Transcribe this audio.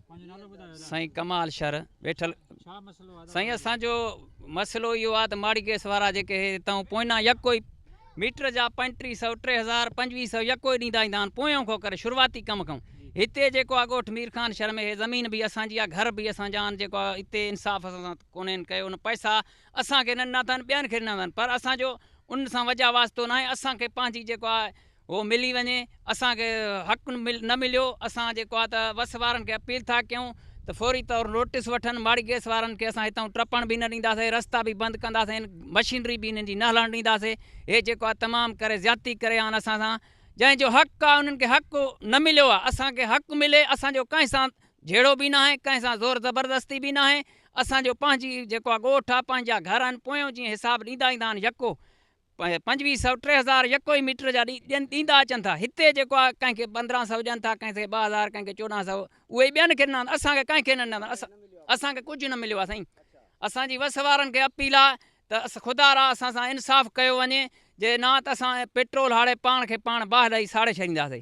साईं कमाल शहर वेठल साईं असांजो मसलो इहो आहे त माड़ी गैस वारा जेके हितां पोइना यको ई मीटर जा 3500 3000 2500 यको ई ॾींदा ईंदा आहिनि पोयों खां करे शुरूआती कम खां हिते जेको आहे ॻोठ मीर ख़ान शहर में ज़मीन भी असांजी आहे घर भी असांजा आहिनि जेको आहे हिते इंसाफ़ सां कोन्हनि कयो उन पैसा असांखे न ॾिना अथनि ॿियनि खे ॾिना अथनि पर असांजो उन सां वजह वास्तो न आहे असांखे पंहिंजी जेको आहे उहो मिली वञे असांखे हक़ न मिलियो असां जेको आहे त वस वारनि खे अपील था कयूं त फौरी तौर नोटिस वठनि माड़ी गैस वारनि खे असां हितां टपण बि न ॾींदासीं रस्ता बि बंदि कंदासीं मशीनरी बि हिननि जी न हलणु ॾींदासीं हे जेको आहे तमामु करे ज़्यादती करे आहिनि असां सां जंहिंजो हक़ आहे उन्हनि खे हक़ न मिलियो आहे असांखे हक़ मिले असांजो कंहिं सां जहिड़ो बि न आहे कंहिं सां ज़ोर ज़बरदस्ती बि न आहे असांजो पंहिंजी जेको आहे ॻोठ आहे पंहिंजा घर आहिनि पोयों जीअं हिसाबु ॾींदा ईंदा आहिनि यको 2500 3000 यको ई मीटर जा ॾींदा अचनि था हिते जेको आहे कंहिंखे 1500 ॾियनि था कंहिंखे 2000 कंहिंखे 1400 उहे ॿियनि खे ॾिना असांखे कंहिंखे न ॾिना असांखे कुझु न मिलियो आहे साईं असांजी वस वारनि खे अपील आहे त ख़ुदा असां सां इंसाफ़ कयो वञे जे न त असां पेट्रोल हाणे पाण खे पाण बाहि ॾेई साड़े छॾींदासीं।